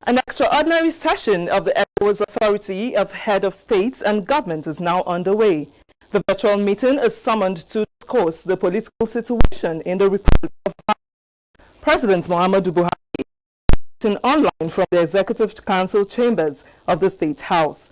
An extraordinary session of the ECOWAS Authority of Head of States and Government is now underway. The virtual meeting is summoned to discuss the political situation in the Republic of Mali. President Muhammadu Buhari is online from the Executive Council chambers of the State House.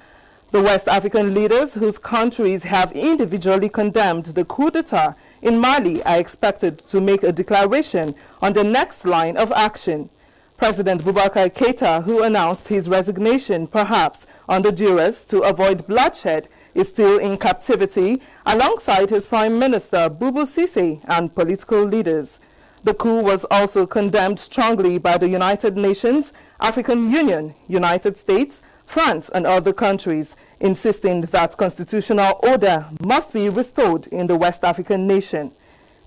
The West African leaders whose countries have individually condemned the coup d'etat in Mali are expected to make a declaration on the next line of action. President Boubacar Keïta, who announced his resignation perhaps under duress to avoid bloodshed, is still in captivity alongside his Prime Minister Boubou Cissé and political leaders. The coup was also condemned strongly by the United Nations, African Union, United States, France and other countries, insisting that constitutional order must be restored in the West African nation.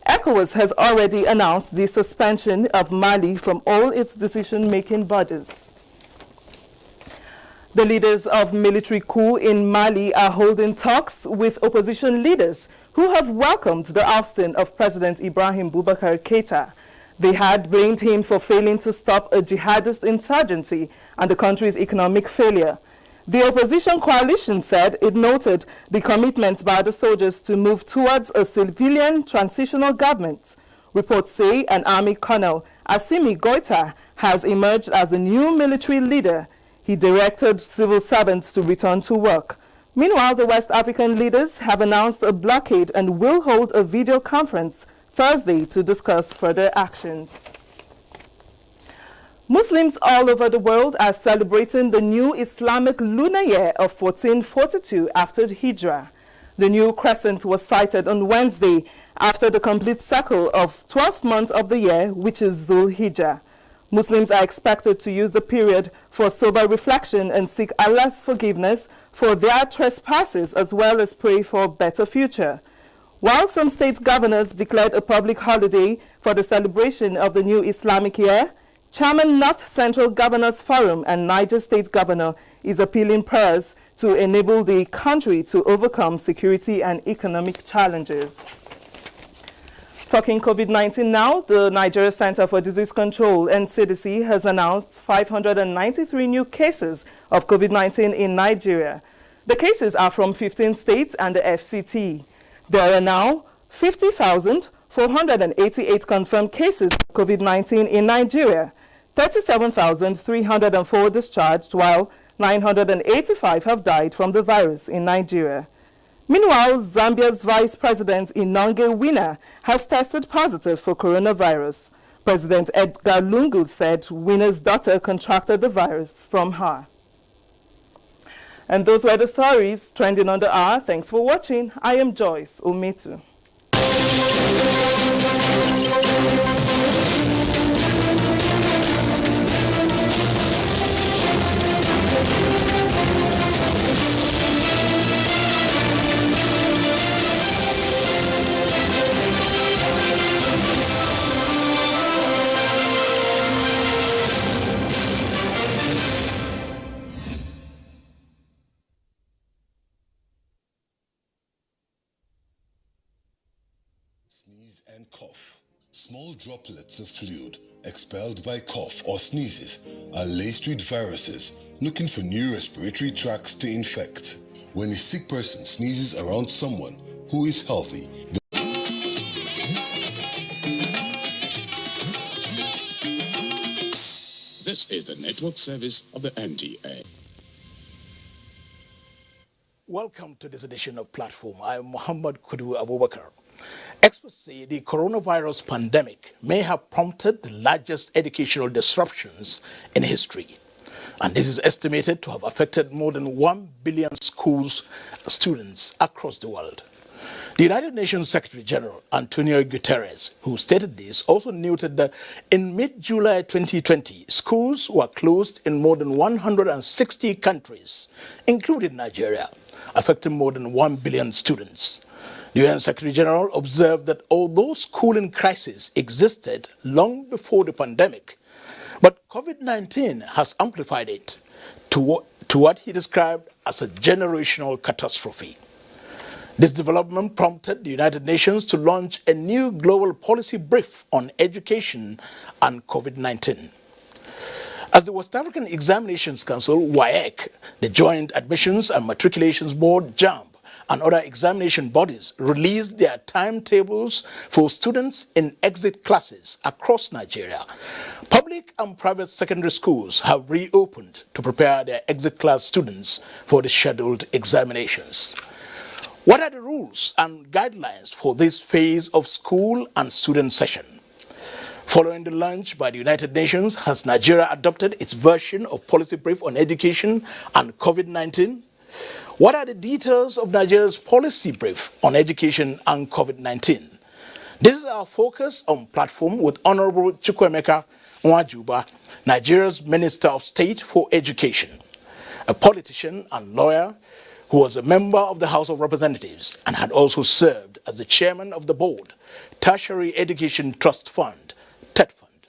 ECOWAS has already announced the suspension of Mali from all its decision-making bodies. The leaders of military coup in Mali are holding talks with opposition leaders who have welcomed the ousting of President Ibrahim Boubacar Keïta. They had blamed him for failing to stop a jihadist insurgency and the country's economic failure. The opposition coalition said it noted the commitment by the soldiers to move towards a civilian transitional government. Reports say an army colonel, Assimi Goïta, has emerged as the new military leader. He directed civil servants to return to work. Meanwhile, the West African leaders have announced a blockade and will hold a video conference Thursday to discuss further actions. Muslims all over the world are celebrating the new Islamic lunar year of 1442 after the Hijrah. The new crescent was sighted on Wednesday after the complete cycle of 12 months of the year, which is Zul Hijjah. Muslims are expected to use the period for sober reflection and seek Allah's forgiveness for their trespasses as well as pray for a better future. While some state governors declared a public holiday for the celebration of the new Islamic year, Chairman North Central Governors Forum and Niger State Governor is appealing prayers to enable the country to overcome security and economic challenges. Talking COVID-19 now, the Nigeria Center for Disease Control, NCDC, has announced 593 new cases of COVID-19 in Nigeria. The cases are from 15 states and the FCT. There are now 50,488 confirmed cases of COVID-19 in Nigeria, 37,304 discharged, while 985 have died from the virus in Nigeria. Meanwhile, Zambia's Vice President Inonge Wina has tested positive for coronavirus. President Edgar Lungu said Wina's daughter contracted the virus from her. And those were the stories trending on the hour. Thanks for watching. I am Joyce Ometu. Sneeze and cough. Small droplets of fluid expelled by cough or sneezes are laced with viruses looking for new respiratory tracts to infect. When a sick person sneezes around someone who is healthy, This is the network service of the NTA. Welcome to this edition of Platform. I am Muhammad Kudu Abubakar. Experts say the coronavirus pandemic may have prompted the largest educational disruptions in history. And this is estimated to have affected more than 1 billion students across the world. The United Nations Secretary General Antonio Guterres, who stated this, also noted that in mid-July 2020, schools were closed in more than 160 countries, including Nigeria, affecting more than 1 billion students. The UN Secretary General observed that although schooling crisis existed long before the pandemic, but COVID-19 has amplified it to what he described as a generational catastrophe. This development prompted the United Nations to launch a new global policy brief on education and COVID-19. As the West African Examinations Council, WAEC, the Joint Admissions and Matriculations Board, JAMB, and other examination bodies released their timetables for students in exit classes across Nigeria. Public and private secondary schools have reopened to prepare their exit class students for the scheduled examinations. What are the rules and guidelines for this phase of school and student session? Following the launch by the United Nations, has Nigeria adopted its version of policy brief on education and COVID-19? What are the details of Nigeria's policy brief on education and COVID-19? This is our focus on platform with Honorable Chukwuemeka Nwajuba, Nigeria's Minister of State for Education, a politician and lawyer who was a member of the House of Representatives and had also served as the chairman of the board, Tertiary Education Trust Fund, TED Fund.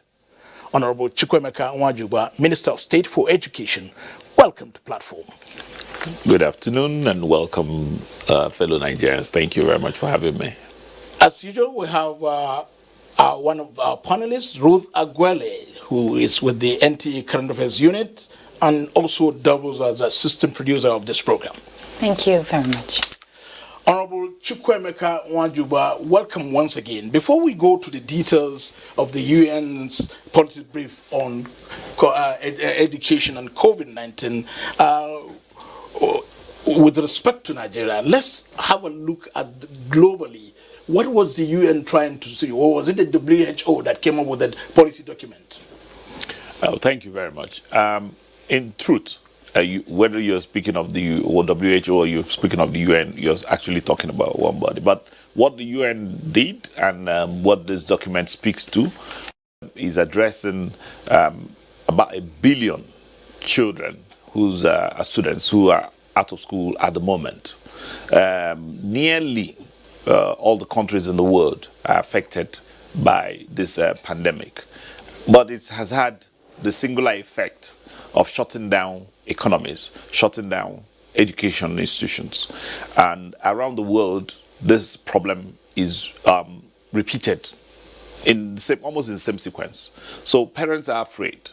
Honorable Chukwuemeka Nwajuba, Minister of State for Education, welcome to Platform. Good afternoon and welcome, fellow Nigerians. Thank you very much for having me. As usual, we have one of our panelists, Ruth Agwele, who is with the NTA Current Affairs Unit and also doubles as assistant producer of this program. Thank you very much. Honorable Chukwuemeka Nwajuba, welcome once again. Before we go to the details of the UN's policy brief on education and COVID-19, with respect to Nigeria, let's have a look at globally. What was the UN trying to say? Or was it the WHO that came up with that policy document? Thank you very much. In truth, whether you're speaking of the WHO or you're speaking of the UN, you're actually talking about one body. But what the UN did and what this document speaks to is addressing about 1 billion children whose are students who are out of school at the moment. Nearly all the countries in the world are affected by this pandemic. But it has had the singular effect of shutting down economies, shutting down education institutions. And around the world, this problem is repeated in almost in the same sequence. So parents are afraid,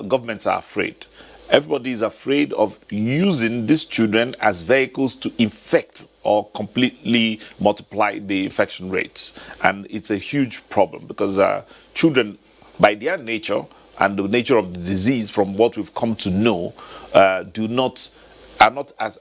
governments are afraid. Everybody is afraid of using these children as vehicles to infect or completely multiply the infection rates. And it's a huge problem because children, by their nature and the nature of the disease, from what we've come to know, are not as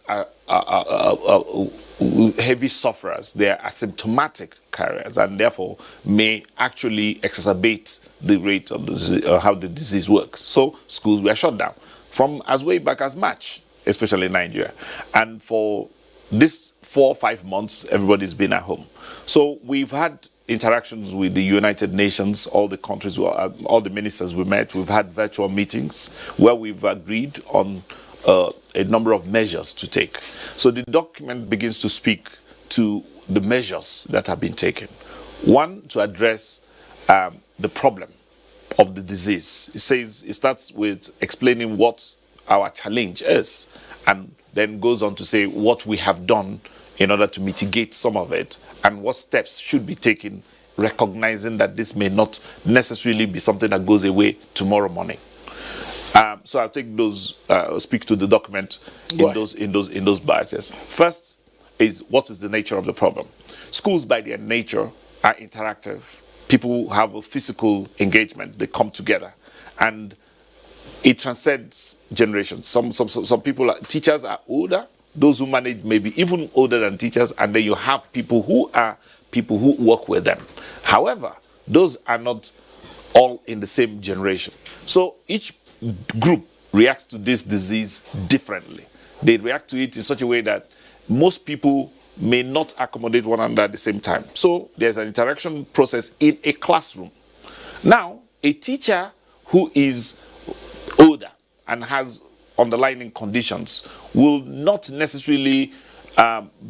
heavy sufferers. They are asymptomatic carriers and therefore may actually exacerbate the rate of the disease, how the disease works. So schools were shut down from as way back as March, especially in Nigeria. And for this 4 or 5 months, everybody's been at home. So we've had interactions with the United Nations, all the countries, all the ministers we met. We've had virtual meetings where we've agreed on a number of measures to take. So the document begins to speak to the measures that have been taken. One, to address the problem of the disease. It starts with explaining what our challenge is and then goes on to say what we have done in order to mitigate some of it and what steps should be taken, recognizing that this may not necessarily be something that goes away tomorrow morning. So I'll take those, speak to the document in those batches. First is what is the nature of the problem. Schools by their nature are interactive. People have a physical engagement. They come together, and it transcends generations. Some people, teachers are older. Those who manage may be even older than teachers, and then you have people who work with them. However, those are not all in the same generation. So each group reacts to this disease differently. They react to it in such a way that most people may not accommodate one another at the same time. So there's an interaction process in a classroom. Now, a teacher who is older and has underlying conditions will not necessarily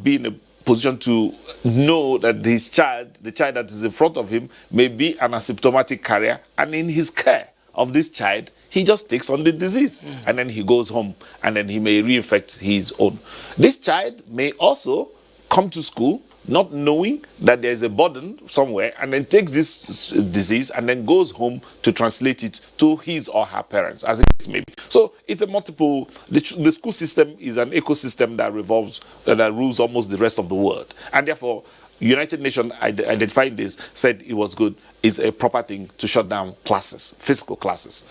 be in a position to know that the child that is in front of him may be an asymptomatic carrier, and in his care of this child, he just takes on the disease and then he goes home and then he may reinfect his own. This child may also come to school not knowing that there is a burden somewhere, and then takes this disease and then goes home to translate it to his or her parents, as it is maybe. So it's a multiple. The school system is an ecosystem that revolves, that rules almost the rest of the world, and therefore, United Nations identifying this said it was good. It's a proper thing to shut down classes, physical classes.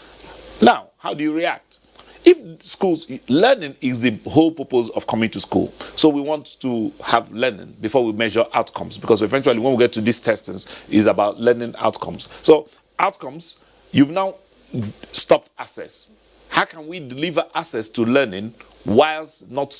Now, how do you react? If schools, learning is the whole purpose of coming to school. So we want to have learning before we measure outcomes, because eventually when we get to these testings, it's about learning outcomes. So outcomes, you've now stopped access. How can we deliver access to learning whilst not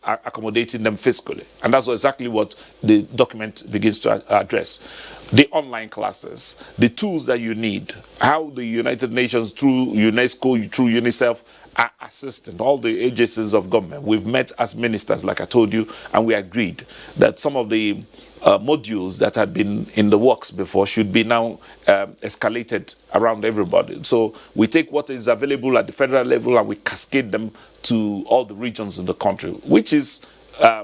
accommodating them physically? And that's exactly what the document begins to address. The online classes, the tools that you need, how the United Nations through UNESCO, through UNICEF are assisting all the agencies of government. We've met as ministers, like I told you, and we agreed that some of the modules that had been in the works before should be now escalated around everybody. So we take what is available at the federal level and we cascade them to all the regions in the country, which is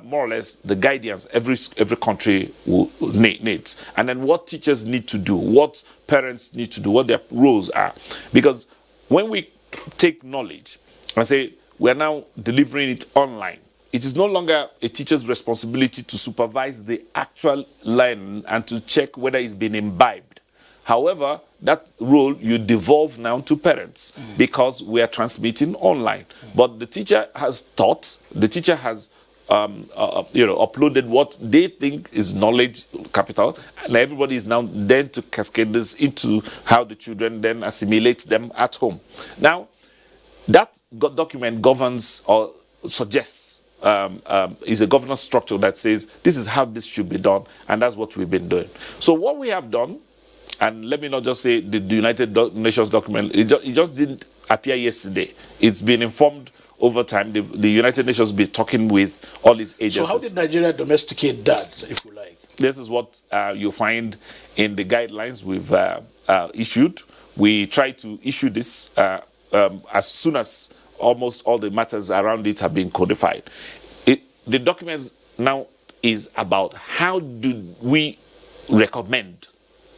more or less the guidance every country needs. And then what teachers need to do, what parents need to do, what their roles are. Because when we take knowledge and say we are now delivering it online, it is no longer a teacher's responsibility to supervise the actual learning and to check whether it's been imbibed. However, that role you devolve now to parents because we are transmitting online. But the teacher has taught, the teacher has uploaded what they think is knowledge capital, and everybody is now then to cascade this into how the children then assimilate them at home. Now, that document governs or suggests is a governance structure that says this is how this should be done, and that's what we've been doing. So what we have done, and let me not just say the United Nations document, it just didn't appear yesterday. It's been informed over time. The United Nations be talking with all these agencies. So how did Nigeria domesticate that, if you like? This is what you find in the guidelines we've issued. We try to issue this as soon as almost all the matters around it have been codified. The document now is about how do we recommend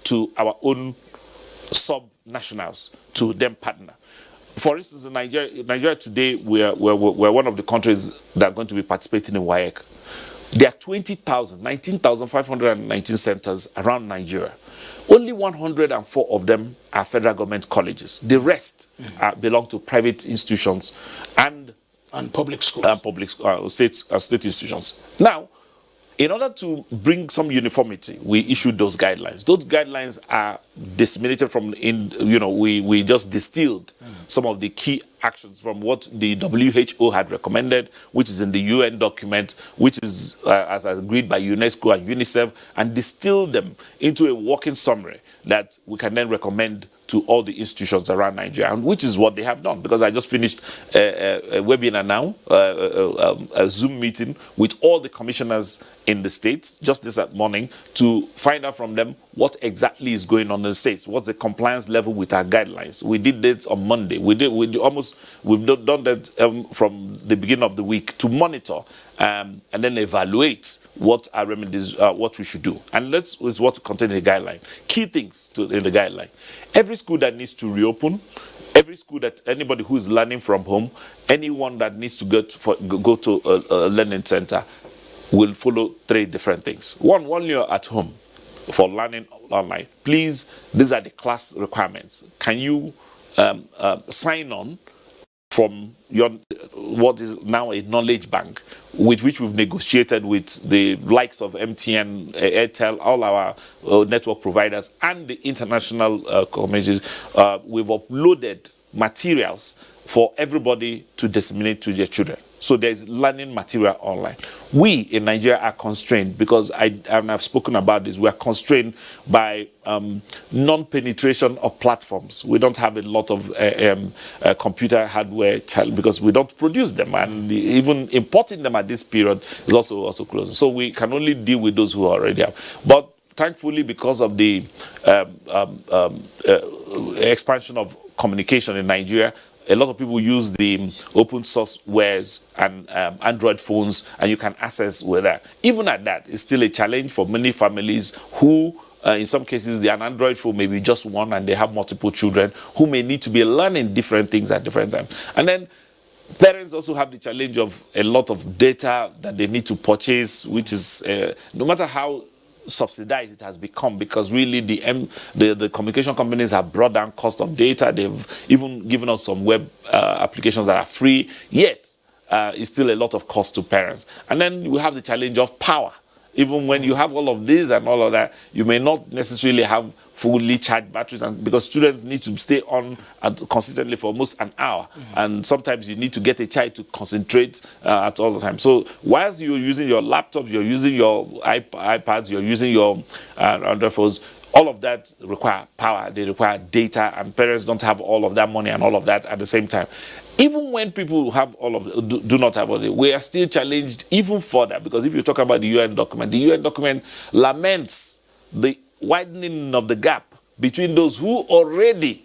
to our own sub-nationals to them partner. For instance, in Nigeria today, we're one of the countries that are going to be participating in WAEC. There are 19,519 centers around Nigeria. Only 104 of them are federal government colleges. The rest belong to private institutions and public schools. And public state institutions. Now, in order to bring some uniformity, we issued those guidelines. Those guidelines are disseminated from, we just distilled some of the key actions from what the WHO had recommended, which is in the UN document, which is as agreed by UNESCO and UNICEF, and distilled them into a working summary that we can then recommend to all the institutions around Nigeria, and which is what they have done. Because I just finished a webinar now, a Zoom meeting with all the commissioners in the states just this morning to find out from them what exactly is going on in the states. What's the compliance level with our guidelines? We did that on Monday. We've done that from the beginning of the week to monitor and then evaluate what our remedies, what we should do. And that's what contained in the guideline. Key things in the guideline. Every school that needs to reopen, every school that anybody who is learning from home, anyone that needs to go to a learning center will follow 3 different things. One, while you're at home for learning online, please, these are the class requirements. Can you sign on from what is now a knowledge bank, with which we've negotiated with the likes of MTN, Airtel, all our network providers, and the international communities. We've uploaded materials for everybody to disseminate to their children. So there's learning material online. We in Nigeria are constrained because I've spoken about this. We are constrained by non-penetration of platforms. We don't have a lot of computer hardware because we don't produce them, and even importing them at this period is also closing. So we can only deal with those who already have. But thankfully, because of the expansion of communication in Nigeria, a lot of people use the open source wares and Android phones, and you can access with that. Even at that, it's still a challenge for many families who, in some cases, an Android phone may be just one and they have multiple children who may need to be learning different things at different times. And then parents also have the challenge of a lot of data that they need to purchase, which is, no matter how subsidized it has become, because really the communication companies have brought down cost of data. They've even given us some web applications that are free, yet it's still a lot of cost to parents. And then we have the challenge of power. Even when you have all of this and all of that, you may not necessarily have fully charged batteries, and because students need to stay on consistently for almost an hour, and sometimes you need to get a child to concentrate at all the time. So whilst you're using your laptops, you're using your iPads, you're using your Android phones, all of that require power, they require data, and parents don't have all of that money and all of that at the same time. Even when people have all of do not have all of it, we are still challenged even further, because if you talk about the UN document laments the widening of the gap between those who already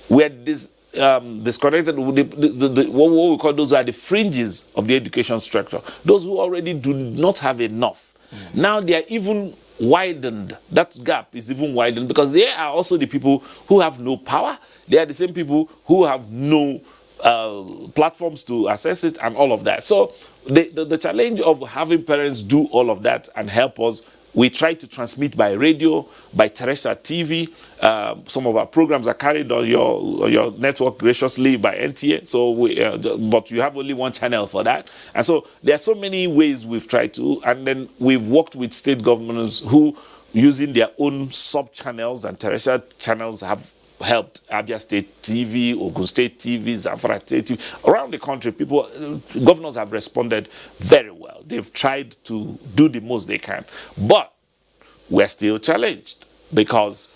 were disconnected with what we call those are the fringes of the education structure, those who already do not have enough. Now they are even widened. That gap is even widened because they are also the people who have no power. They are the same people who have no platforms to access it and all of that. So the challenge of having parents do all of that and help us, we try to transmit by radio, by terrestrial TV. Some of our programs are carried on your network graciously by NTA. So but you have only one channel for that. And so there are so many ways we've tried to, and then we've worked with state governors who, using their own sub-channels and terrestrial channels, have helped Abia State TV, Ogun State TV, Zamfara State TV. Around the country, governors have responded very well. They've tried to do the most they can. But we're still challenged because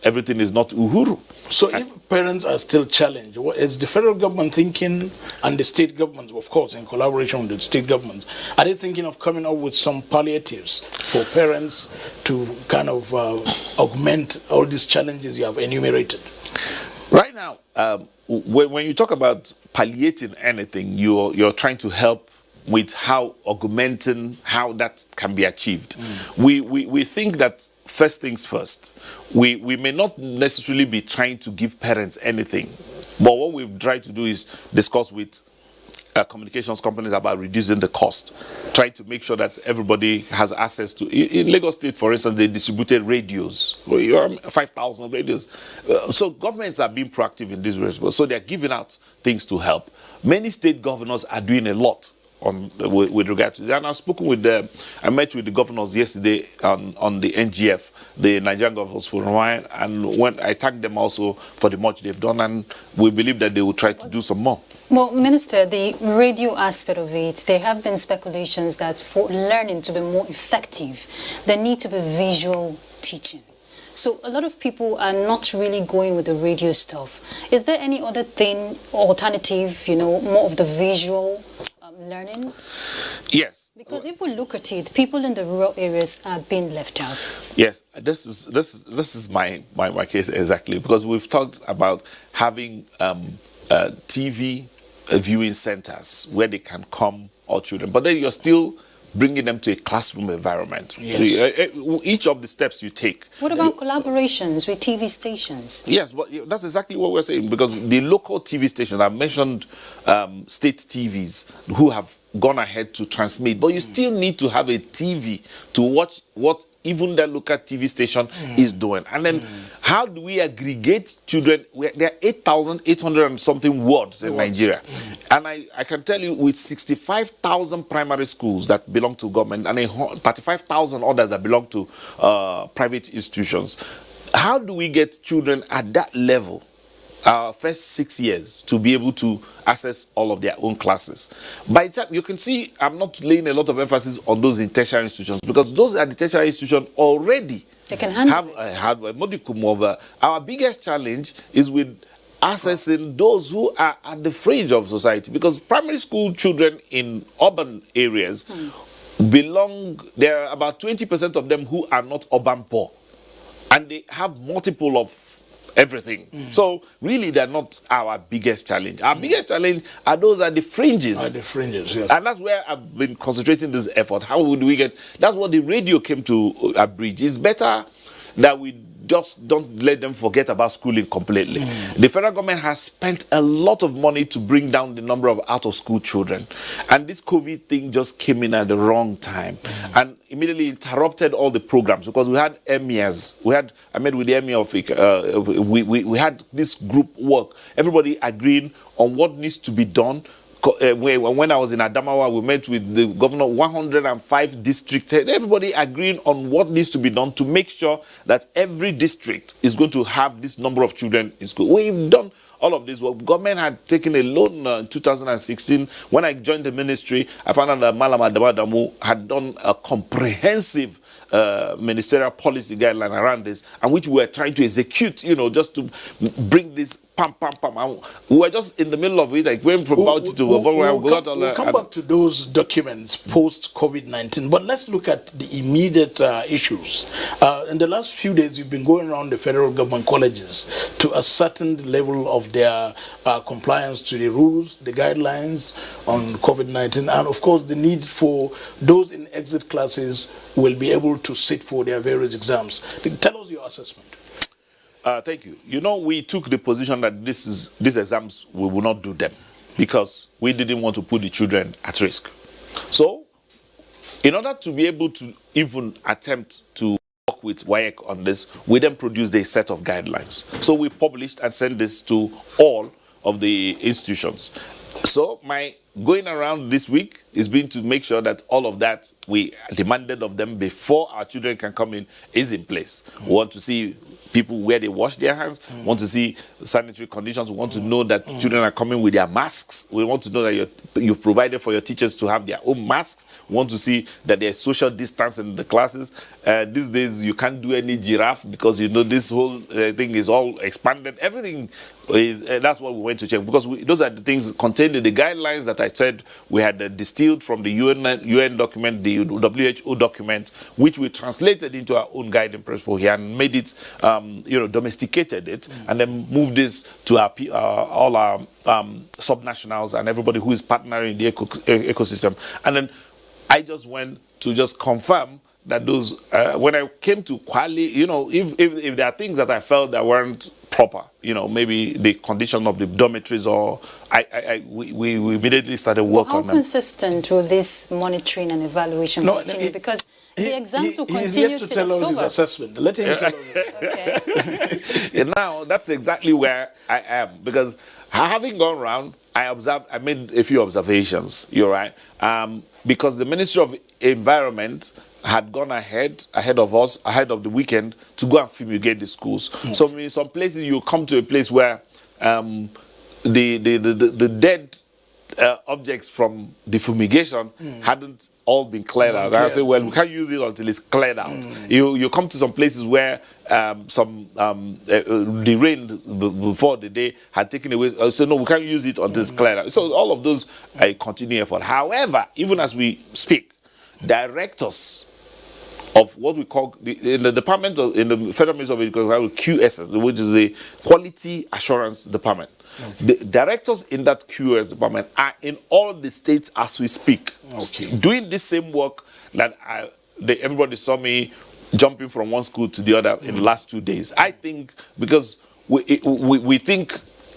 everything is not uhuru. So if parents are still challenged, what is the federal government thinking, and the state government, of course, in collaboration with the state government, are they thinking of coming up with some palliatives for parents to kind of augment all these challenges you have enumerated? Right now, when you talk about palliating anything, you're trying to help with how augmenting how that can be achieved. We think that first things first. We may not necessarily be trying to give parents anything, but what we've tried to do is discuss with communications companies about reducing the cost, trying to make sure that everybody has access to. In Lagos State, for instance, they distributed radios, 5,000 radios. So governments are being proactive in this response. So they're giving out things to help. Many state governors are doing a lot with regard to that. And I met with the governors yesterday on the NGF, the Nigerian Governors Forum, and when I thanked them also for the much they've done, and we believe that they will try to do some more. Well, Minister, the radio aspect of it, there have been speculations that for learning to be more effective, there need to be visual teaching. So a lot of people are not really going with the radio stuff. Is there any other thing, alternative, more of the visual learning? Yes. Because if we look at it, people in the rural areas are being left out. Yes, this is my case exactly, because we've talked about having TV viewing centers where they can come, all children, but then you're still bringing them to a classroom environment. Yes. Each of the steps you take. What about collaborations with TV stations? Yes, but that's exactly what we're saying, because the local TV stations, I've mentioned state TVs who have gone ahead to transmit, but you still need to have a TV to watch what even the local TV station is doing. And then how do we aggregate children? There are 8,800 and something wards in Nigeria. And I can tell you, with 65,000 primary schools that belong to government and 35,000 others that belong to private institutions, how do we get children at that level, first 6 years, to be able to access all of their own classes? By the time, you can see, I'm not laying a lot of emphasis on those in tertiary institutions, because those are the tertiary institutions already they can have a modicum of. Our biggest challenge is with accessing those who are at the fringe of society, because primary school children in urban areas there are about 20% of them who are not urban poor, and they have multiple of everything. So really, they're not our biggest challenge. Our biggest challenge are those at the fringes. At the fringes, yes. And that's where I've been concentrating this effort. How would we get? That's what the radio came to abridge. It's better that we just don't let them forget about schooling completely. The federal government has spent a lot of money to bring down the number of out-of-school children. And this COVID thing just came in at the wrong time and immediately interrupted all the programs, because we had emirs. I met with the emir of we had this group work, everybody agreeing on what needs to be done. When I was in Adamawa, we met with the governor, 105 district heads, everybody agreeing on what needs to be done to make sure that every district is going to have this number of children in school. We've done all of this work. Government had taken a loan in 2016. When I joined the ministry, I found out that Malam Adamadamu had done a comprehensive ministerial policy guideline around this, and which we were trying to execute, just to bring this pam. And we were just in the middle of it. I went from Bauchi to we'll come back to those documents post COVID-19, but let's look at the immediate issues. In the last few days, you've been going around the federal government colleges to ascertain level of their compliance to the rules, the guidelines on COVID-19, and of course the need for those in exit classes will be able to sit for their various exams. Tell us your assessment. Thank you. We took the position that these exams, we will not do them because we didn't want to put the children at risk. So, in order to be able to even attempt to work with WAEC on this, we then produced a set of guidelines. So we published and sent this to all of the institutions. So my going around this week is being to make sure that all of that we demanded of them before our children can come in is in place. We want to see people where they wash their hands. We want to see sanitary conditions. We want to know that children are coming with their masks. We want to know that you've provided for your teachers to have their own masks. We want to see that there's social distance in the classes. These days you can't do any giraffe because this whole thing is all expanded. Everything is, that's what we went to check, because those are the things contained in the guidelines that I said we had distilled from the UN document, the WHO document, which we translated into our own guiding principle here and made it, domesticated it, and then moved this to all our subnationals and everybody who is partnering in the ecosystem. And then I just went to just confirm that those, when I came to Kwali, if there are things that I felt that weren't proper, maybe the condition of the dormitories, or we immediately started work on them. How consistent will this monitoring and evaluation continue? Because the exams will continue he's yet to tell us his assessment. Let him tell us. Okay. Now, that's exactly where I am, because having gone around, I made a few observations, you're right, because the Ministry of Environment had gone ahead of us, ahead of the weekend, to go and fumigate the schools. So in some places you come to a place where the dead objects from the fumigation hadn't all been cleared out. I say, well, we can't use it until it's cleared out. You come to some places where the rain before the day had taken away. So no, we can't use it until it's cleared out. So all of those are a continuing effort. However, even as we speak, directors of what we call in the department in the Federal Ministry of Education, QS, which is the Quality Assurance Department. The directors in that QS department are in all the states as we speak, doing the same work that everybody saw me jumping from one school to the other in the last 2 days. I think because we think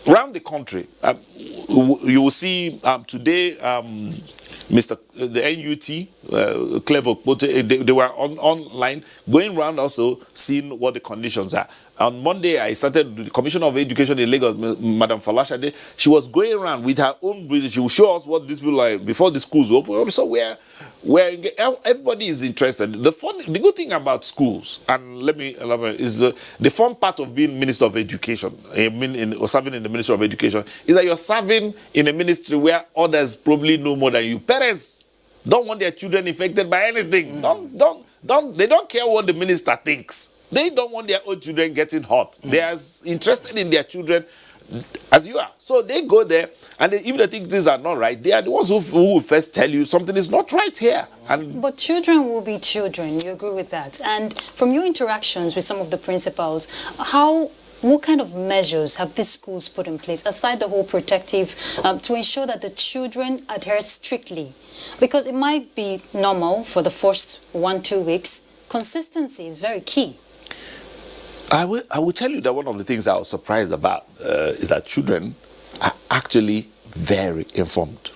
around the country, you will see today, the NUT, Clever, they were online, going around also seeing what the conditions are. On Monday, I started the Commissioner of Education in Lagos, Madam Falashade. She was going around with her own British. She will show us what these people are before the schools open. So everybody is interested. The good thing about schools, and let me elaborate, is the fun part of being Minister of Education, or serving in the Ministry of Education, is that you're serving in a ministry where others probably know more than you. Parents don't want their children infected by anything. They don't care what the minister thinks. They don't want their own children getting hot. They are as interested in their children as you are. So they go there, and if they think things are not right, they are the ones who will first tell you something is not right here. But children will be children. You agree with that? And from your interactions with some of the principals, how what kind of measures have these schools put in place, aside the whole protective, to ensure that the children adhere strictly? Because it might be normal for the first 1-2 weeks. Consistency is very key. I will tell you that one of the things I was surprised about is that children are actually very informed.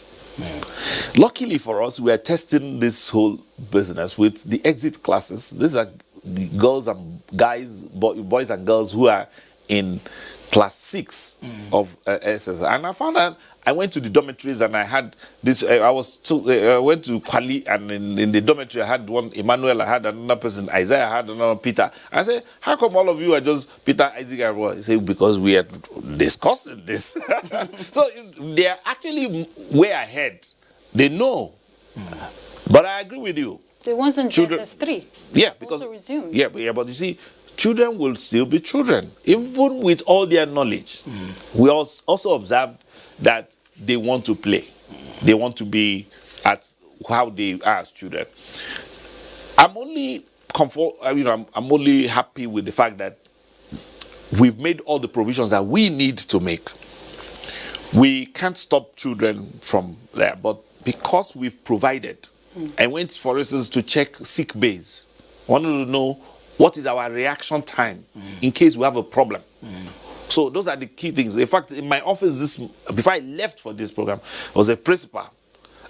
Luckily for us, we are testing this whole business with the exit classes. These are the girls and guys, boys and girls who are in class 6 of SS. And I found out, I went to the dormitories and I had this, I went to Kwali, and in the dormitory I had one Emmanuel, I had another person, Isaiah, I had another Peter. I said, how come all of you are just Peter, Isaac, and Roy? He said, because we are discussing this. So they are actually way ahead. They know. But I agree with you. The ones in JSS 3 because also resumed. Yeah, but you see, children will still be children, even with all their knowledge. We also observed that they want to play. They want to be at how they are as children. I'm only I'm only happy with the fact that we've made all the provisions that we need to make. We can't stop children from there, but because we've provided, I went, for instance, to check sick bays. I wanted to know what is our reaction time in case we have a problem. So those are the key things. In fact, in my office, before I left for this program, was a principal.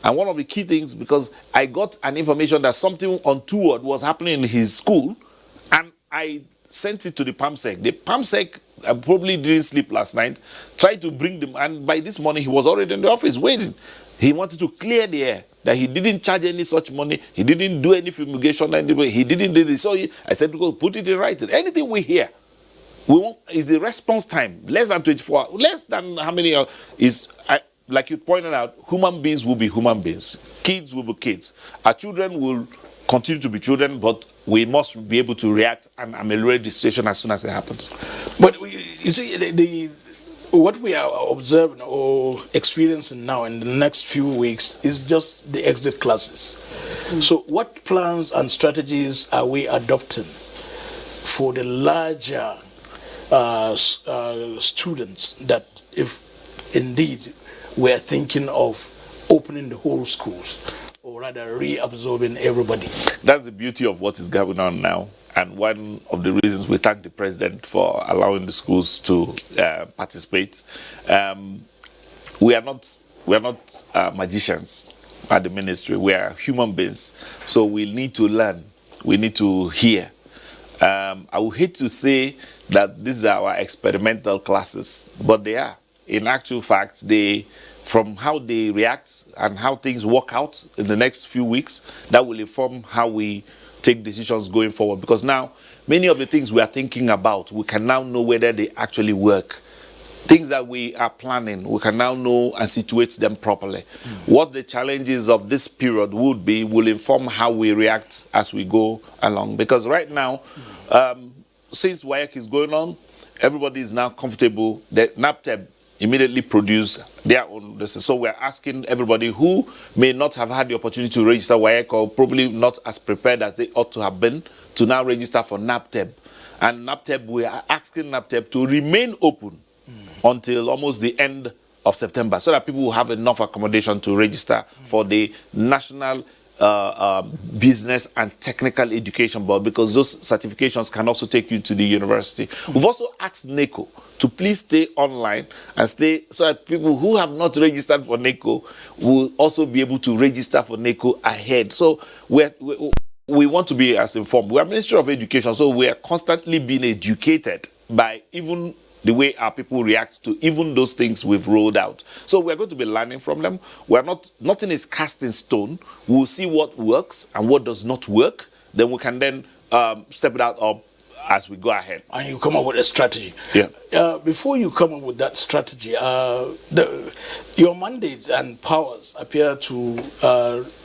And one of the key things, because I got an information that something untoward was happening in his school, and I sent it to the PAMSEC. The PAMSEC probably didn't sleep last night, tried to bring them, and by this morning he was already in the office waiting. He wanted to clear the air, that he didn't charge any such money, he didn't do any fumigation, he didn't do this. So I said, go put it in writing. Anything we hear, we want is the response time, less than 24 hours, less than how many is, like you pointed out, human beings will be human beings. Kids will be kids. Our children will continue to be children, but we must be able to react and ameliorate the situation as soon as it happens. But You see, what we are observing or experiencing now in the next few weeks is just the exit classes. So what plans and strategies are we adopting for the larger students, that if indeed we're thinking of opening the whole schools, or rather reabsorbing everybody? That's the beauty of what is going on now, and one of the reasons we thank the president for allowing the schools to participate. We are not magicians at the ministry. We are human beings, so we need to learn. We need to hear. I would hate to say that these are our experimental classes, but they are. In actual fact, from how they react and how things work out in the next few weeks, that will inform how we take decisions going forward. Because now, many of the things we are thinking about, we can now know whether they actually work. Things that we are planning, we can now know and situate them properly. What the challenges of this period would be will inform how we react as we go along. Because right now, since WAEC is going on, everybody is now comfortable that NAPTEB immediately produce their own. So we're asking everybody who may not have had the opportunity to register WAEC, or probably not as prepared as they ought to have been, to now register for NAPTEB. And NAPTEB, we are asking NAPTEB to remain open until almost the end of September, so that people will have enough accommodation to register for the National Business and Technical Education Board, because those certifications can also take you to the university. We've also asked NECO to please stay online and stay, so that people who have not registered for NECO will also be able to register for NECO ahead. So we want to be as informed. We are Ministry of Education, so we are constantly being educated by even the way our people react to even those things we've rolled out. So we're going to be learning from them. Nothing is cast in stone. We'll see what works and what does not work. Then we can then step it out up as we go ahead. And you come up with a strategy. Yeah. Before you come up with that strategy, your mandates and powers appear to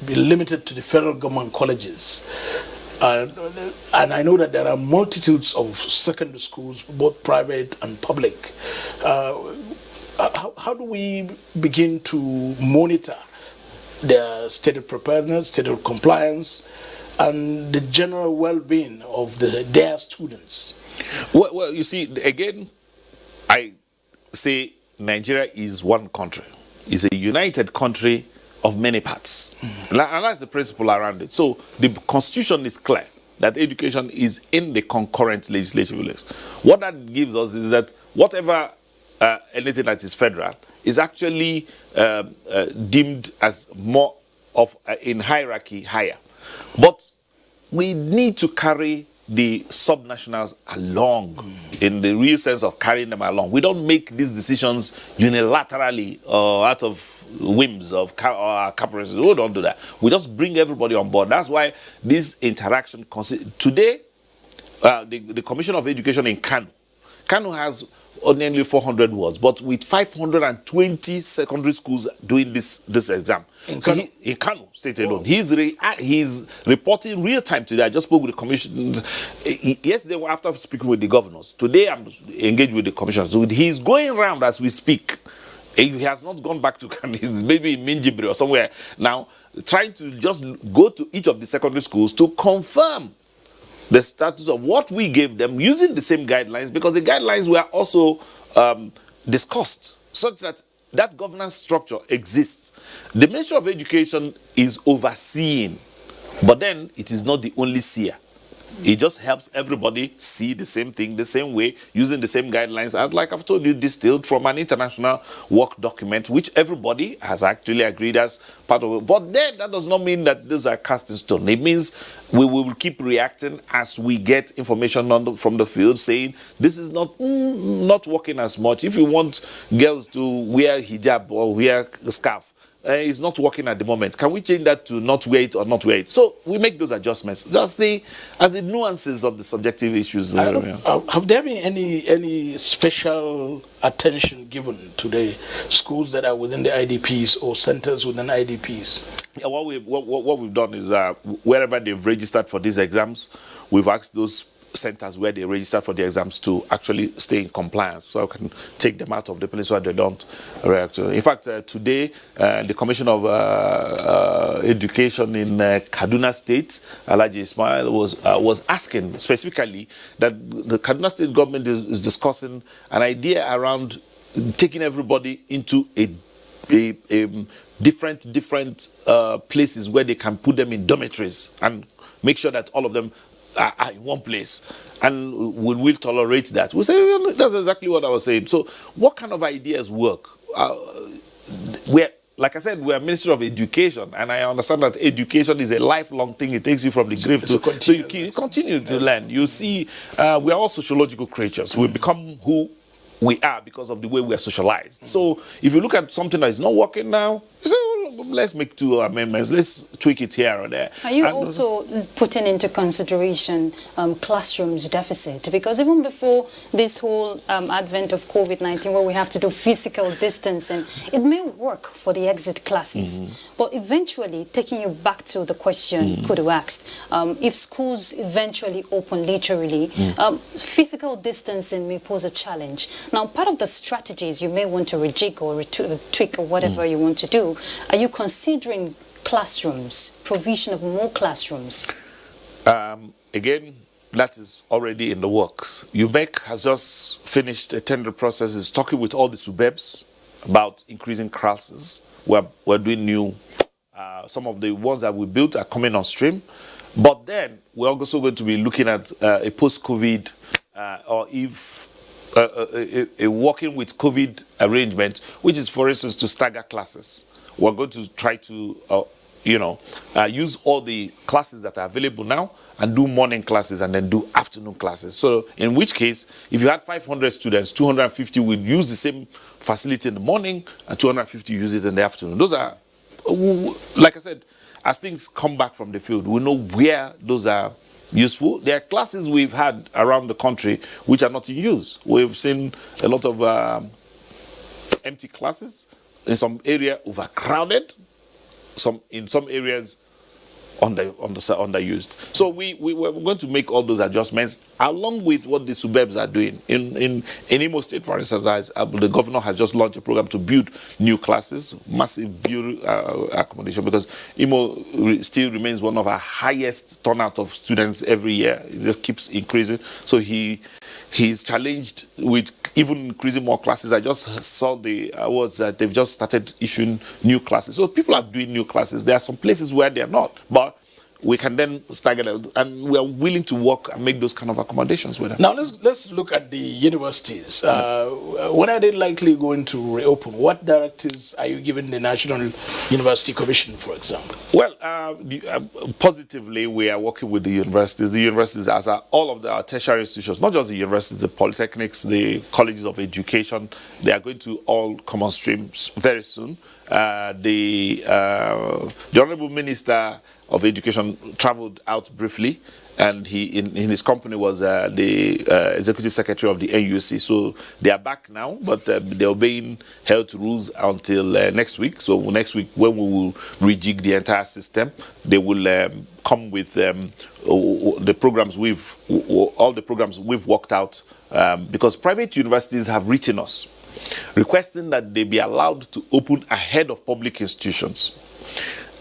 be limited to the federal government colleges. And I know that there are multitudes of secondary schools, both private and public. How do we begin to monitor their state of preparedness, state of compliance, and the general well-being of their students? Well, you see, again, say Nigeria is one country. It's a united country of many parts. And that's the principle around it. So the constitution is clear that education is in the concurrent legislative list. What that gives us is that whatever anything that is federal is actually deemed as more of in hierarchy higher. But we need to carry the subnationals along in the real sense of carrying them along. We don't make these decisions unilaterally or out of whims of caprices. We don't do that. We just bring everybody on board. That's why this interaction today, the Commission of Education in Kano has nearly 400 wards, but with 520 secondary schools doing this exam. In Kano State alone. He's reporting real time today. I just spoke with the commission yesterday after speaking with the governors. Today I'm engaged with the commissioners. So he's going around as we speak. He has not gone back to Kano. He's maybe in Minjibri or somewhere now, trying to just go to each of the secondary schools to confirm the status of what we gave them using the same guidelines, because the guidelines were also discussed such that that governance structure exists. The Ministry of Education is overseeing, but then it is not the only seer. It just helps everybody see the same thing, the same way, using the same guidelines as, like I've told you, distilled from an international work document, which everybody has actually agreed as part of it. But then that does not mean that those are cast in stone. It means we will keep reacting as we get information from the field saying this is not working as much. If you want girls to wear hijab or wear a scarf, it's not working at the moment. Can we change that to not wear it or not wear it? So we make those adjustments. Just as the nuances of the subjective issues. Have there been any special attention given to the schools that are within the IDPs or centers within IDPs? Yeah, what we've done is wherever they've registered for these exams, we've asked those centers where they register for the exams to actually stay in compliance, so I can take them out of the place where they don't react. In fact, today, the Commissioner of Education in Kaduna State, Alhaji Ismail, was asking specifically that the Kaduna State government is discussing an idea around taking everybody into a different places where they can put them in dormitories and make sure that all of them are in one place, and we'll tolerate that. We say that's exactly what I was saying. So what kind of ideas work? Like I said, we're Ministry of Education, and I understand that education is a lifelong thing. It takes you from the grave to, so you continue to learn. You see, we are all sociological creatures. We become who we are because of the way we are socialized. So if you look at something that is not working now, you say, let's make 2 amendments, let's tweak it here or there. Are you also putting into consideration classrooms deficit? Because even before this whole advent of COVID-19, where we have to do physical distancing, it may work for the exit classes. But eventually, taking you back to the question Kudu asked, if schools eventually open literally, physical distancing may pose a challenge. Now, part of the strategies you may want to rejig or tweak or whatever you want to do, are you considering classrooms, provision of more classrooms? Again, that is already in the works. UBEC has just finished a tender process. It's talking with all the suburbs about increasing classes. We're doing new. Some of the ones that we built are coming on stream. But then we're also going to be looking at a post-COVID or if a working with COVID arrangement, which is, for instance, to stagger classes. We're going to try to, use all the classes that are available now and do morning classes and then do afternoon classes. So in which case, if you had 500 students, 250 will use the same facility in the morning and 250 use it in the afternoon. Those are, like I said, as things come back from the field, we know where those are useful. There are classes we've had around the country which are not in use. We've seen a lot of empty classes, in some area overcrowded, in some areas underused. So we're going to make all those adjustments along with what the suburbs are doing. In Imo State, for instance, the governor has just launched a program to build new classes, massive build accommodation, because Imo still remains one of our highest turnout of students every year. It just keeps increasing. So he's challenged with even increasing more classes. I just saw the awards that they've just started issuing new classes. So people are doing new classes. There are some places where they're not, but we can then stagger them, and we are willing to work and make those kind of accommodations with them. Now let's look at the universities. When are they likely going to reopen? What directives are you giving the National University Commission, for example? Well, positively, we are working with the universities. The universities, as are all of our tertiary institutions, not just the universities, the polytechnics, the colleges of education, they are going to all come on stream very soon. The Honorable Minister of Education traveled out briefly, and he in his company was the executive secretary of the NUC. So they are back now, but they're being held to rules until next week. So next week, when we will rejig the entire system, they will come with the programs all the programs we've worked out, because private universities have written us requesting that they be allowed to open ahead of public institutions.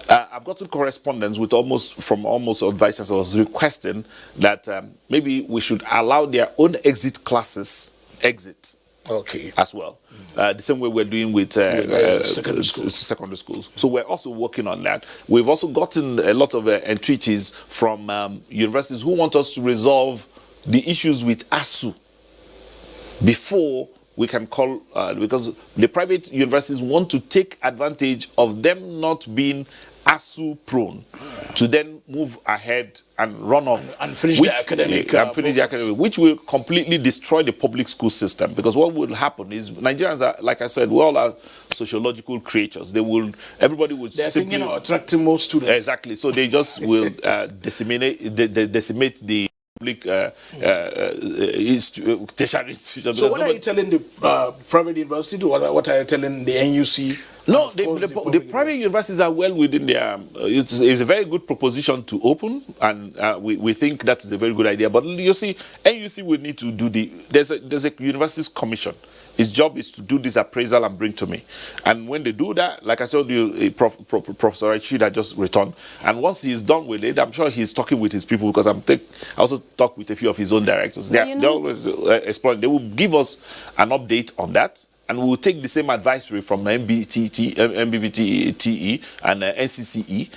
I've gotten correspondence with almost advisors who was requesting that maybe we should allow their own exit classes as well. The same way we're doing with secondary schools. So we're also working on that. We've also gotten a lot of entreaties from universities who want us to resolve the issues with ASU before we can call, because the private universities want to take advantage of them not being ASU prone to then move ahead and run off and finish the academic which will completely destroy the public school system. Because what will happen is Nigerians are, like I said, we all are sociological creatures. Everybody would they're thinking of attracting more students. Exactly. So they just will decimate the public tertiary institutions. So what are you telling the private university? What are you telling the NUC? No, the private universities are well within their. It's a very good proposition to open, and we think that is a very good idea. But you see, NUC will need to do there's a universities commission. His job is to do this appraisal and bring to me. And when they do that, like I told you, Professor Rashid just returned. And once he's done with it, I'm sure he's talking with his people, because I also talk with a few of his own directors. They're always exploring. They will give us an update on that. And we will take the same advisory from MBBTE and NCCE,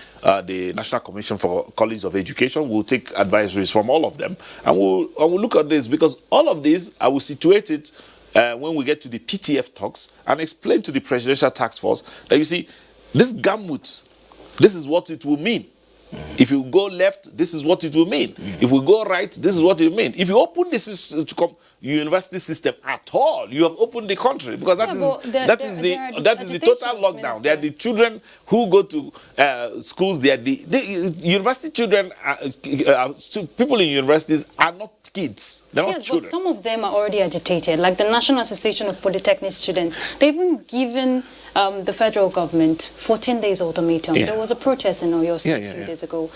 the National Commission for Colleges of Education. We'll take advisories from all of them. And we'll look at this, because all of this, I will situate it when we get to the PTF talks and explain to the Presidential Task Force that, you see, this gamut, this is what it will mean. If you go left, this is what it will mean. If we go right, this is what it will mean. If you open this university system at all, you have opened the country, because that is the total lockdown. They are the children who go to schools. They are the university children. People in universities are not kids. They're not children. But some of them are already agitated, like the National Association of Polytechnic Students. They've even given the federal government 14 days ultimatum. There was a protest in Oyo State 3 days ago.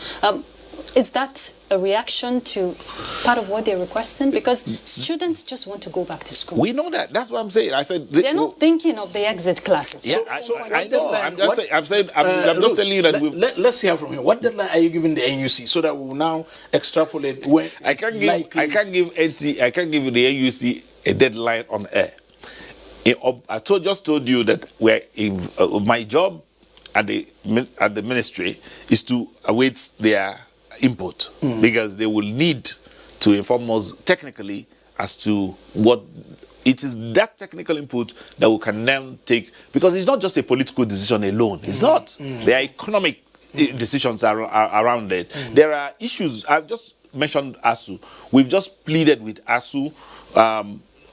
Is that a reaction to part of what they're requesting? Because students just want to go back to school. We know that. That's what I'm saying. I said they're not thinking of the exit classes. Yeah, I know. I'm just telling you that let's hear from him. What deadline are you giving the NUC so that we will now extrapolate when I can't give the NUC a deadline on air. I just told you that my job at the ministry is to await their input, because they will need to inform us technically as to what it is. That technical input that we can then take, because it's not just a political decision alone. It's not. There are economic decisions around it. There are issues. I've just mentioned ASU. We've just pleaded with ASU.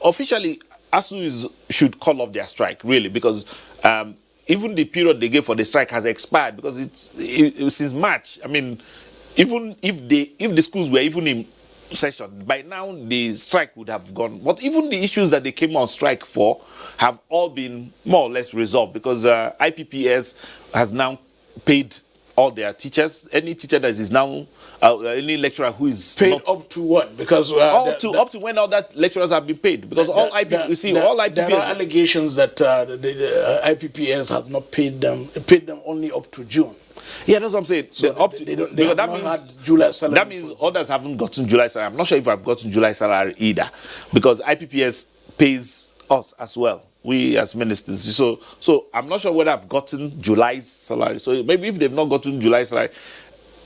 Officially, ASU should call off their strike, really, because even the period they gave for the strike has expired, because it's since March. I mean, even if the schools were even in session, by now the strike would have gone. But even the issues that they came on strike for have all been more or less resolved, because IPPS has now paid all their teachers. Any teacher that is now any lecturer who is paid not, up to what? Because up to when all that lecturers have been paid. Because all IPPS, there are allegations that the IPPS have not paid them only up to June. Yeah, that's what I'm saying. So that means others haven't gotten July salary. I'm not sure if I've gotten July salary either, because IPPS pays us as well, we as ministers. So I'm not sure whether I've gotten July's salary. So maybe if they've not gotten July's salary,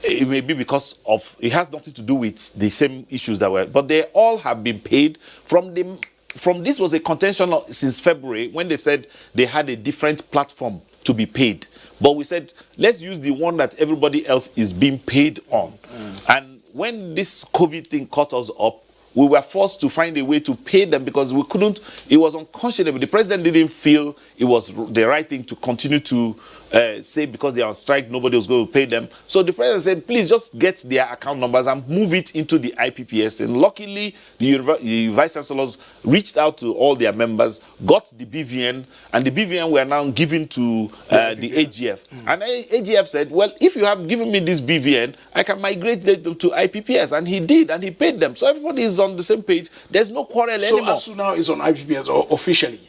it may be because of, it has nothing to do with the same issues that were, but they all have been paid from this was a contention since February when they said they had a different platform to be paid. But we said, let's use the one that everybody else is being paid on. And when this COVID thing caught us up, we were forced to find a way to pay them because we couldn't, it was unconscionable. The president didn't feel it was the right thing to continue to say because they are on strike, nobody was going to pay them. So the president said, please just get their account numbers and move it into the IPPS. And luckily, the vice chancellors reached out to all their members, got the BVN, and the BVN were now given to the AGF. And AGF said, well, if you have given me this BVN, I can migrate them to IPPS. And he did, and he paid them. So everybody is on the same page. There's no quarrel anymore. So ASU now is on IPPS officially?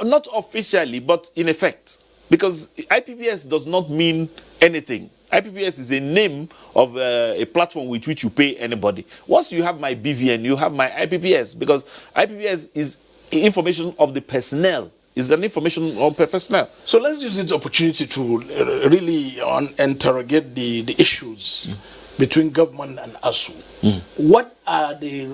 Not officially, but in effect. Because IPPS does not mean anything. IPPS is a name of a platform with which you pay anybody. Once you have my BVN, you have my IPPS, because IPPS is information of the personnel. It's an information on personnel. So let's use this opportunity to really interrogate the issues between government and ASU. What are the,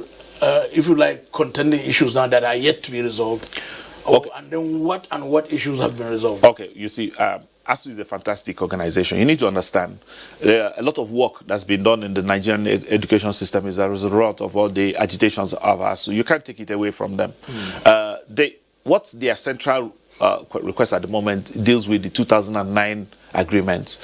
if you like, contending issues now that are yet to be resolved? Okay. And then what issues have been resolved? Okay, you see, ASU is a fantastic organization. You need to understand a lot of work that's been done in the Nigerian education system is a result of all the agitations of ASU. You can't take it away from them. What's their central request at the moment deals with the 2009 agreements,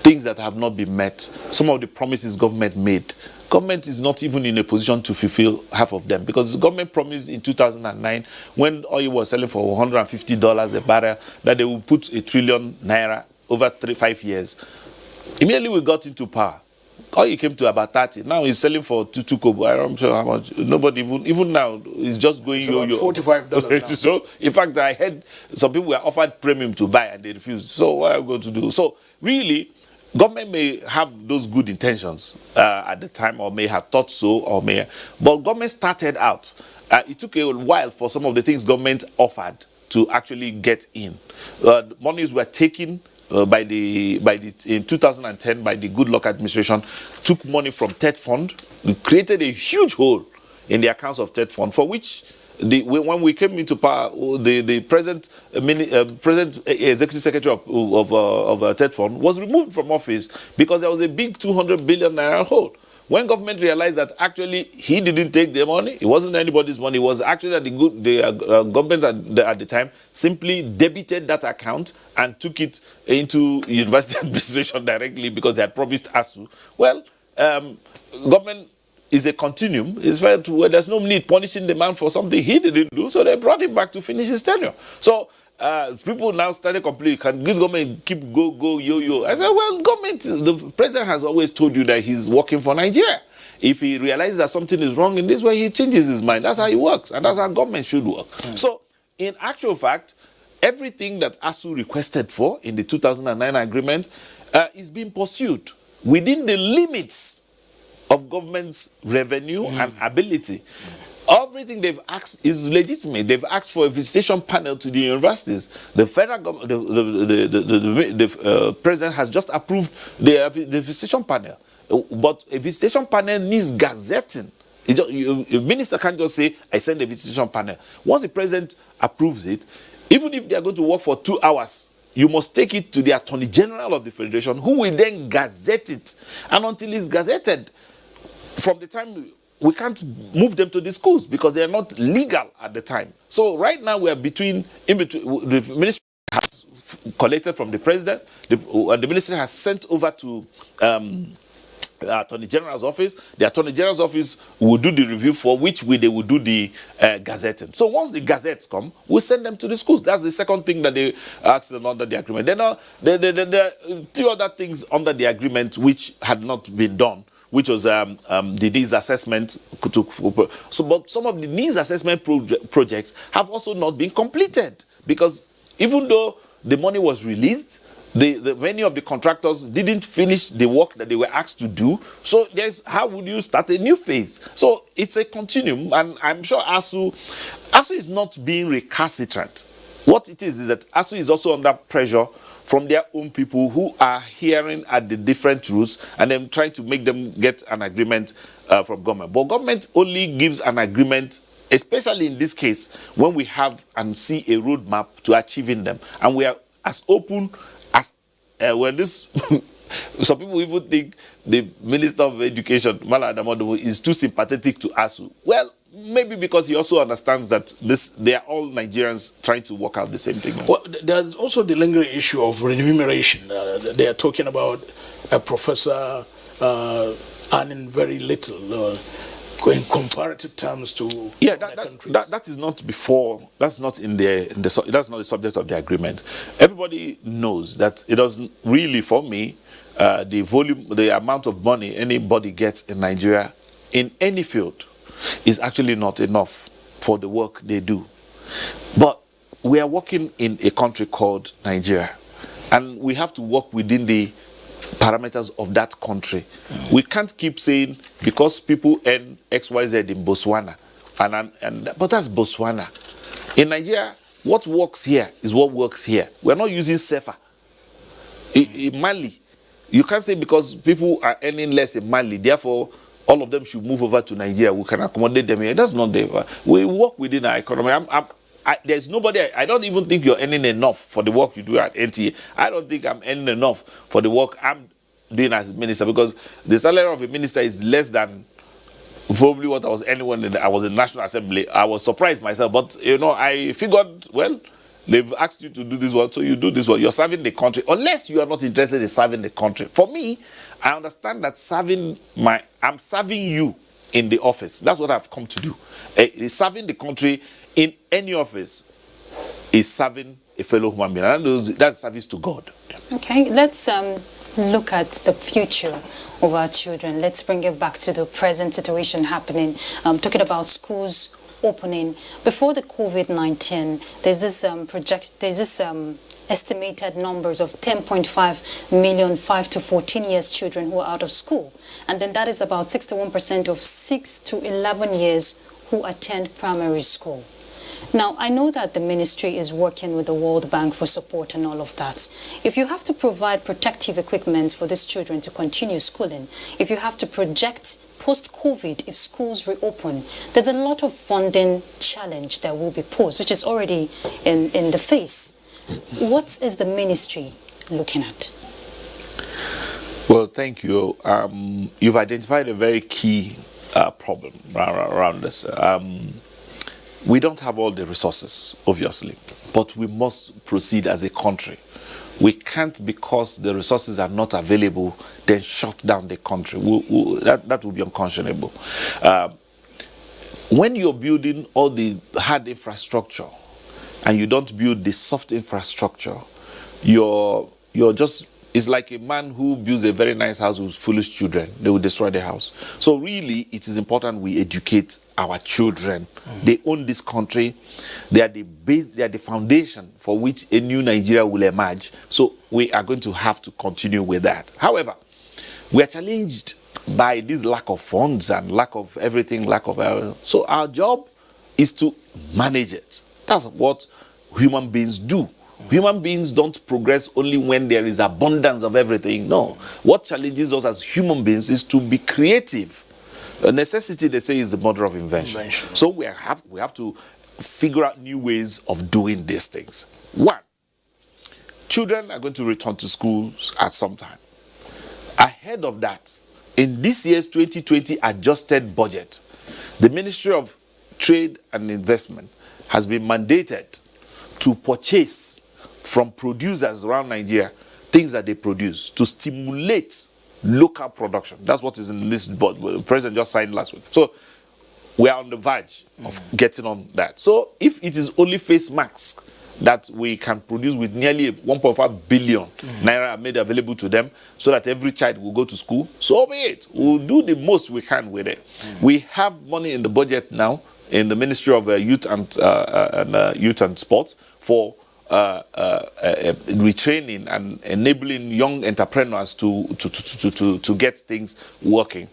things that have not been met, some of the promises government made. Government is not even in a position to fulfill half of them, because the government promised in 2009, when oil was selling for $150 a barrel, that they would put ₦1 trillion over 5 years. Immediately we got into power. Oil came to about 30. Now it's selling for 2 kobo. I'm not sure how much. Nobody even now is just going yo-yo. $45 now. So in fact, I heard some people were offered premium to buy and they refused. So what are we going to do? So really, government may have those good intentions at the time, or may have thought so, but government started out. It took a while for some of the things government offered to actually get in. Monies were taken in 2010 by the Good Luck administration, took money from TED Fund, created a huge hole in the accounts of TED Fund, for which when we came into power, the present executive secretary of TED Fund was removed from office because there was a big 200 billion naira hole. When government realized that actually he didn't take the money, it wasn't anybody's money, it was actually that the government at the time simply debited that account and took it into university administration directly because they had promised ASU. Well, government is a continuum. It's where there's no need punishing the man for something he didn't do, so they brought him back to finish his tenure. So people now started complaining, can this government keep go, yo-yo? I said, well, government, the president has always told you that he's working for Nigeria. If he realizes that something is wrong in this way, he changes his mind. That's how he works, and that's how government should work. So, in actual fact, everything that ASU requested for in the 2009 agreement is being pursued within the limits of government's revenue and ability. Everything they've asked is legitimate. They've asked for a visitation panel to the universities. The federal government, the president has just approved the visitation panel. But a visitation panel needs gazetting. A minister can't just say, I send a visitation panel. Once the president approves it, even if they are going to work for 2 hours, you must take it to the Attorney General of the Federation, who will then gazette it. And until it's gazetted, from the time we can't move them to the schools because they are not legal at the time. So right now we are in between. The ministry has collected from the president. The ministry has sent over to the Attorney General's office. The Attorney General's office will do the review, for which they will do the gazetting. So once the gazettes come, we'll send them to the schools. That's the second thing that they asked under the agreement. Then there are 2 other things under the agreement which had not been done, which was the needs assessment. But some of the needs assessment projects have also not been completed, because even though the money was released. Many of the contractors didn't finish the work that they were asked to do. So how would you start a new phase? So it's a continuum, and I'm sure ASU is not being recalcitrant. What it is that ASU is also under pressure from their own people who are hearing at the different routes and then trying to make them get an agreement from government. But government only gives an agreement, especially in this case, when we have and see a roadmap to achieving them. And we are as open as when this some people even think the Minister of Education, Mala Adamodo, is too sympathetic to ASU. Well, maybe because he also understands that they are all Nigerians trying to work out the same thing. Well, there's also the lingering issue of remuneration. They are talking about a professor earning very little in comparative terms to that is not before. That's not that's not the subject of the agreement. Everybody knows that it doesn't really, for me, the amount of money anybody gets in Nigeria in any field is actually not enough for the work they do. But we are working in a country called Nigeria, and we have to work within the parameters of that country. We can't keep saying because people earn XYZ in Botswana, but that's Botswana. In Nigeria, what works here is what works here. We're not using SEFA. In Mali, you can't say because people are earning less in Mali, therefore all of them should move over to Nigeria. We can accommodate them here. That's not there. We work within our economy. There's nobody. I don't even think you're earning enough for the work you do at NTA. I don't think I'm earning enough for the work I'm doing as a minister, because the salary of a minister is less than probably what I was earning when I was in National Assembly. I was surprised myself, but I figured, well, they've asked you to do this one, so you do this one. You're serving the country, unless you are not interested in serving the country. For me, I understand that I'm serving you in the office. That's what I've come to do. Serving the country in any office is serving a fellow human being, and that's service to God. Okay, let's look at the future of our children. Let's bring it back to the present situation happening. Talking about schools opening before the COVID-19, there's this estimated numbers of 10.5 million 5 to 14 years children who are out of school, and then that is about 61% of 6 to 11 years who attend primary school. Now, I know that the ministry is working with the World Bank for support and all of that. If you have to provide protective equipment for these children to continue schooling, if you have to project post-COVID, if schools reopen, there's a lot of funding challenge that will be posed, which is already in the face. What is the ministry looking at? Well, thank you. You've identified a very key problem around this. We don't have all the resources, obviously, but we must proceed as a country. We can't, because the resources are not available, then shut down the country. That would be unconscionable. When you're building all the hard infrastructure and you don't build the soft infrastructure, it's like a man who builds a very nice house with foolish children. They will destroy the house. So really, it is important we educate our children. They own this country. They are the base, they are the foundation for which a new Nigeria will emerge. So we are going to have to continue with that. However, we are challenged by this lack of funds and lack of everything, so our job is to manage it. That's what human beings do. Human beings don't progress only when there is abundance of everything. No. What challenges us as human beings is to be creative. Necessity, they say, is the mother of invention. So we have to figure out new ways of doing these things. One, children are going to return to schools at some time. Ahead of that, in this year's 2020 adjusted budget, the Ministry of Trade and Investment has been mandated to purchase from producers around Nigeria things that they produce to stimulate local production. That's what is in this budget. The president just signed last week. So we are on the verge of getting on that. So if it is only face masks that we can produce with nearly 1.5 billion naira made available to them so that every child will go to school, so be it. We'll do the most we can with it. We have money in the budget now in the Ministry of Youth and Sports for retraining and enabling young entrepreneurs to get things working.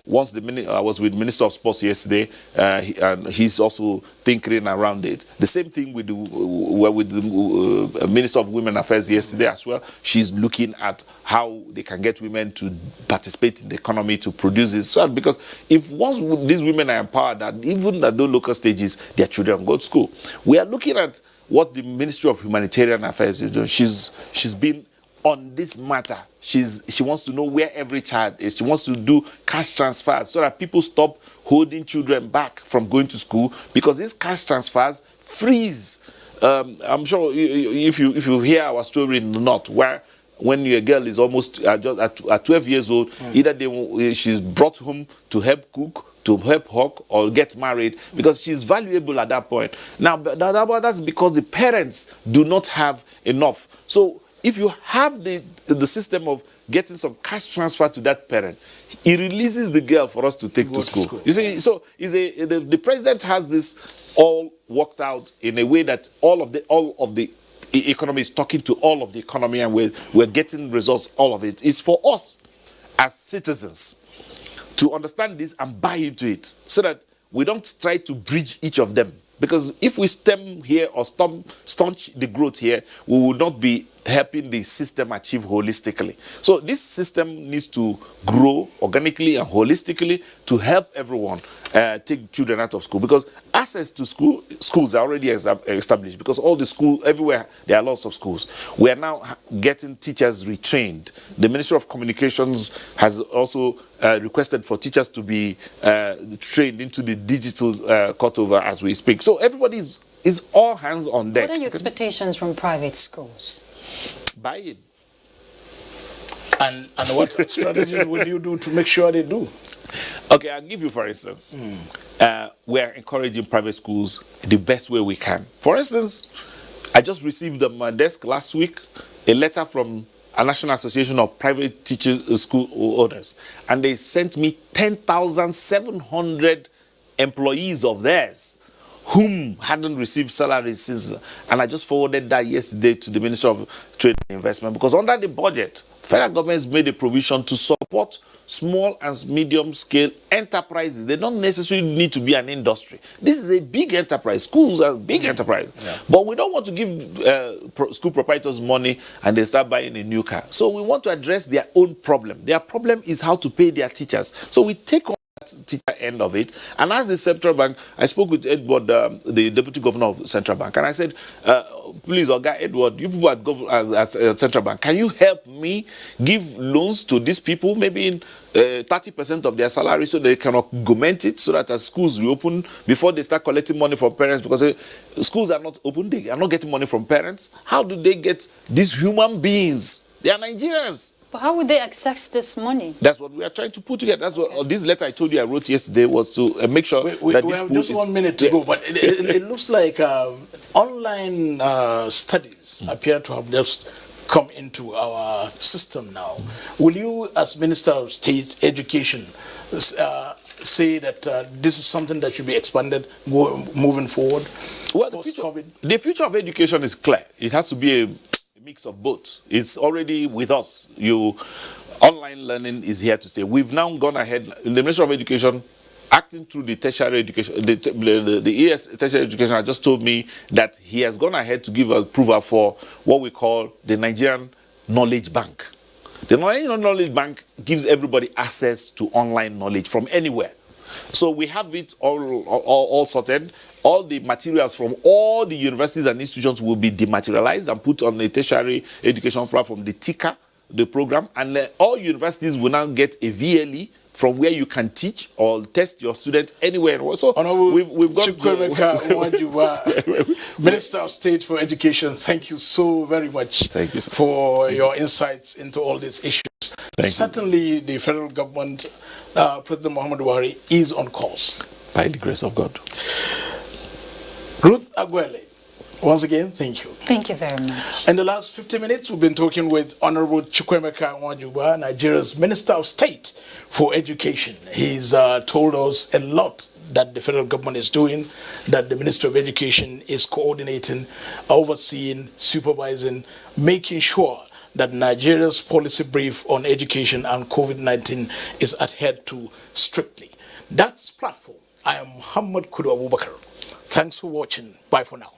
Once I was with Minister of Sports yesterday, and he's also thinking around it. The same thing we do with the Minister of Women Affairs yesterday as well. She's looking at how they can get women to participate in the economy to produce this. So, because if once these women are empowered, that even at those local stages, their children go to school. We are looking at what the Ministry of Humanitarian Affairs is doing. She's been on this matter. She wants to know where every child is. She wants to do cash transfers so that people stop holding children back from going to school, because these cash transfers freeze. I'm sure if you hear our story in the north, where when your girl is almost just at 12 years old, either she's brought home to help cook, to help hawk, or get married, because she's valuable at that point. Now, that's because the parents do not have enough. So if you have the system of getting some cash transfer to that parent, it releases the girl for us to take to school. You see, so the president has this all worked out in a way that all of the economy is talking to all of the economy, and we're getting results. All of it is for us as citizens to understand this and buy into it, so that we don't try to bridge each of them. Because if we stem here or staunch the growth here, we will not be helping the system achieve holistically. So this system needs to grow organically and holistically to help everyone take children out of school. Because access to schools are already established. Because all the schools, everywhere, there are lots of schools. We are now getting teachers retrained. The Ministry of Communications has also requested for teachers to be trained into the digital cutover as we speak. So everybody is all hands on deck. What are your expectations from private schools? Buy-in. And what strategies will you do to make sure they do? Okay, I'll give you, for instance, we are encouraging private schools the best way we can. For instance, I just received on my desk last week a letter from a National Association of Private Teachers School Owners, and they sent me 10,700 employees of theirs whom hadn't received salaries since, and I just forwarded that yesterday to the Minister of Trade and Investment, because under the budget, federal government has made a provision to support small and medium scale enterprises. They don't necessarily need to be an industry. This is a big enterprise. Schools are big enterprise. Yeah. But we don't want to give school proprietors money and they start buying a new car. So we want to address their own problem. Their problem is how to pay their teachers. So we take on teacher end of it, and as the Central Bank, I spoke with Edward, the Deputy Governor of Central Bank, and I said, please, Oga Edward, you people at Central Bank, can you help me give loans to these people, maybe in 30% of their salary, so they can augment it, so that as schools reopen, before they start collecting money from parents, because schools are not open, they are not getting money from parents. How do they get these human beings? They are Nigerians. But how would they access this money? That's what we are trying to put together. That's what this letter I told you I wrote yesterday was to make sure that we have just 1 minute to go, but it looks like online studies appear to have just come into our system now. Will you, as Minister of State Education, say that this is something that should be expanded moving forward? Well, the future of education is clear. It has to be a mix of both. It's already with us. Online learning is here to stay. We've now gone ahead, the Ministry of Education, acting through the tertiary education, the ES tertiary education has just told me that he has gone ahead to give approval for what we call the Nigerian Knowledge Bank. The Nigerian Knowledge Bank gives everybody access to online knowledge from anywhere. So we have it all sorted. All the materials from all the universities and institutions will be dematerialized and put on a tertiary education platform, the TICA, the program, and all universities will now get a VLE from where you can teach or test your student anywhere. So we've got Minister of State for Education. Thank you so very much. Thank you, sir, for your insights into all these issues. Certainly, the federal government, President Muhammadu Buhari, is on course. By the grace of God. Ruth Agwele, Once again, thank you. Thank you very much. In the last 50 minutes, we've been talking with Honorable Chukwemeka Nwajuba, Nigeria's Minister of State for Education. He's told us a lot that the federal government is doing, that the Ministry of Education is coordinating, overseeing, supervising, making sure that Nigeria's policy brief on education and COVID-19 is adhered to strictly. That's Platform. I am Muhammad Kudu Abubakar. Thanks for watching. Bye for now.